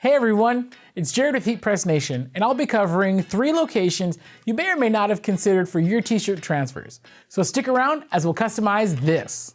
Hey everyone, it's Jared with Heat Press Nation, and I'll be covering 3 locations you may or may not have considered for your t-shirt transfers. So stick around as we'll customize this.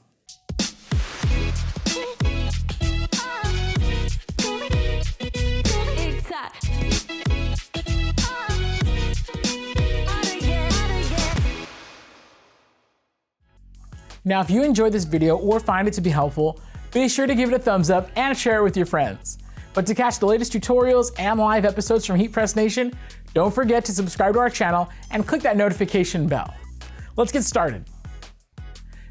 Now, if you enjoyed this video or find it to be helpful, be sure to give it a thumbs up and share it with your friends. But to catch the latest tutorials and live episodes from Heat Press Nation, don't forget to subscribe to our channel and click that notification bell. Let's get started.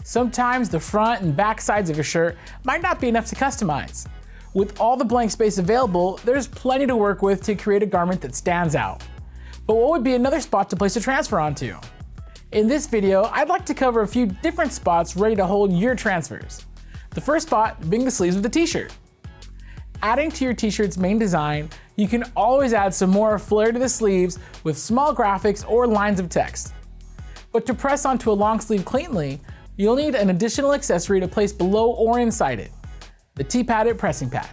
Sometimes the front and back sides of your shirt might not be enough to customize. With all the blank space available, there's plenty to work with to create a garment that stands out. But what would be another spot to place a transfer onto? In this video, I'd like to cover a few different spots ready to hold your transfers. The first spot being the sleeves of the t-shirt. Adding to your t-shirt's main design, you can always add some more flair to the sleeves with small graphics or lines of text. But to press onto a long sleeve cleanly, you'll need an additional accessory to place below or inside it, the T-padded pressing pad.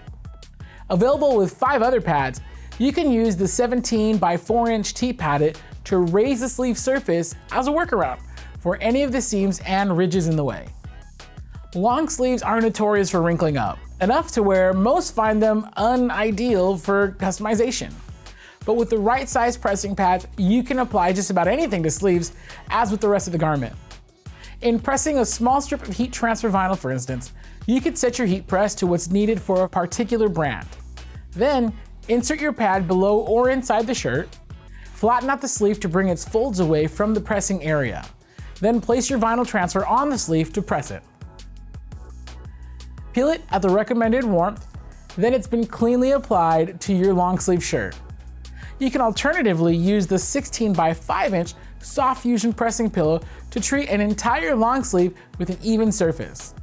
Available with 5 other pads, you can use the 17 by 4-inch T-padded to raise the sleeve surface as a workaround for any of the seams and ridges in the way. Long sleeves are notorious for wrinkling up, enough to where most find them unideal for customization. But with the right size pressing pads, you can apply just about anything to sleeves, as with the rest of the garment. In pressing a small strip of heat transfer vinyl, for instance, you could set your heat press to what's needed for a particular brand. Then, insert your pad below or inside the shirt, flatten out the sleeve to bring its folds away from the pressing area. Then place your vinyl transfer on the sleeve to press it. Peel it at the recommended warmth, then it's been cleanly applied to your long sleeve shirt. You can alternatively use the 16 by 5-inch soft fusion pressing pillow to treat an entire long sleeve with an even surface.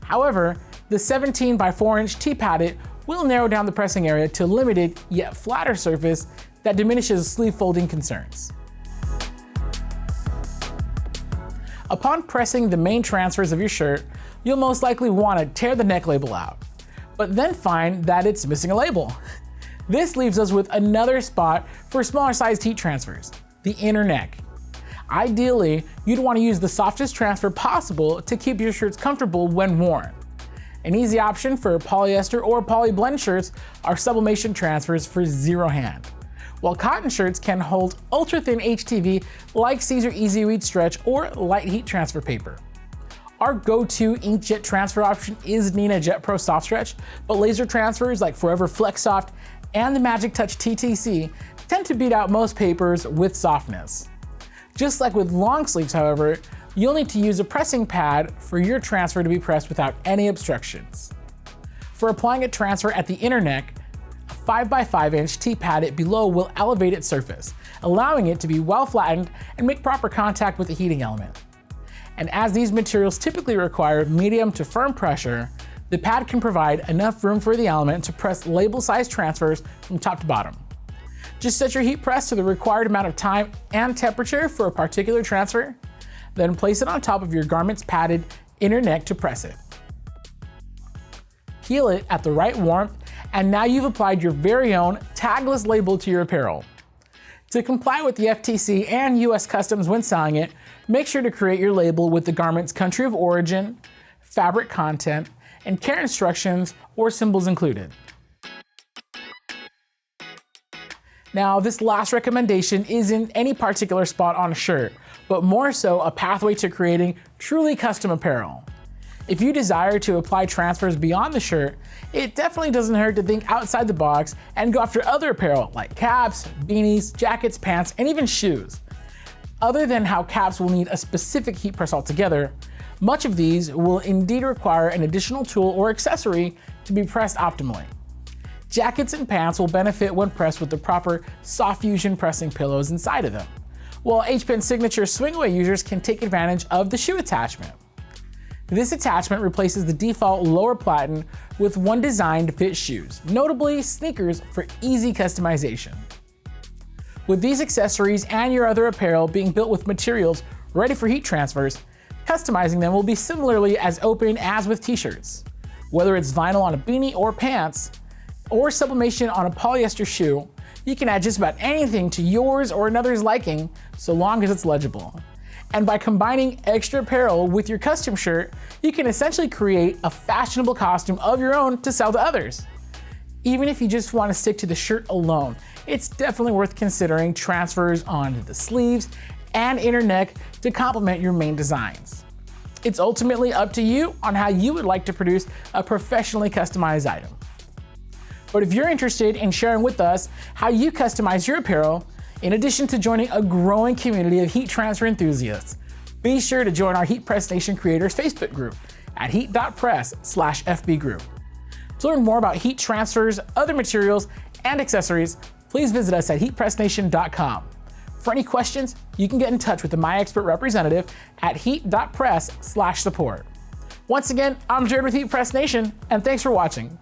However, the 17 by 4-inch T-padded will narrow down the pressing area to a limited yet flatter surface that diminishes sleeve folding concerns. Upon pressing the main transfers of your shirt, you'll most likely want to tear the neck label out, but then find that it's missing a label. This leaves us with another spot for smaller sized heat transfers, the inner neck. Ideally, you'd want to use the softest transfer possible to keep your shirts comfortable when worn. An easy option for polyester or poly blend shirts are sublimation transfers for zero hand, while cotton shirts can hold ultra thin HTV like Caesar Easy Read Stretch or light heat transfer paper. Our go-to inkjet transfer option is Nina Jet Pro Soft Stretch, but laser transfers like Forever Flex Soft and the Magic Touch TTC tend to beat out most papers with softness. Just like with long sleeves, however, you'll need to use a pressing pad for your transfer to be pressed without any obstructions. For applying a transfer at the inner neck, a 5 by 5-inch T-padded below will elevate its surface, allowing it to be well flattened and make proper contact with the heating element. And as these materials typically require medium to firm pressure, the pad can provide enough room for the element to press label-sized transfers from top to bottom. Just set your heat press to the required amount of time and temperature for a particular transfer, then place it on top of your garment's padded inner neck to press it. Peel it at the right warmth, and now you've applied your very own tagless label to your apparel. To comply with the FTC and US Customs when selling it, make sure to create your label with the garment's country of origin, fabric content, and care instructions or symbols included. Now, this last recommendation isn't any particular spot on a shirt, but more so a pathway to creating truly custom apparel. If you desire to apply transfers beyond the shirt, it definitely doesn't hurt to think outside the box and go after other apparel like caps, beanies, jackets, pants, and even shoes. Other than how caps will need a specific heat press altogether, much of these will indeed require an additional tool or accessory to be pressed optimally. Jackets and pants will benefit when pressed with the proper soft fusion pressing pillows inside of them, while H-Pen Signature swing-away users can take advantage of the shoe attachment. This attachment replaces the default lower platen with one designed to fit shoes, notably sneakers, for easy customization. With these accessories and your other apparel being built with materials ready for heat transfers, customizing them will be similarly as open as with t-shirts. Whether it's vinyl on a beanie or pants, or sublimation on a polyester shoe, you can add just about anything to yours or another's liking, so long as it's legible. And by combining extra apparel with your custom shirt, you can essentially create a fashionable costume of your own to sell to others. Even if you just want to stick to the shirt alone, it's definitely worth considering transfers onto the sleeves and inner neck to complement your main designs. It's ultimately up to you on how you would like to produce a professionally customized item. But if you're interested in sharing with us how you customize your apparel, in addition to joining a growing community of heat transfer enthusiasts, be sure to join our Heat Press Nation Creators Facebook group at heat.press/FB group. To learn more about heat transfers, other materials, and accessories, please visit us at heatpressnation.com. For any questions, you can get in touch with the My Expert representative at heat.press/support. Once again, I'm Jared with Heat Press Nation, and thanks for watching.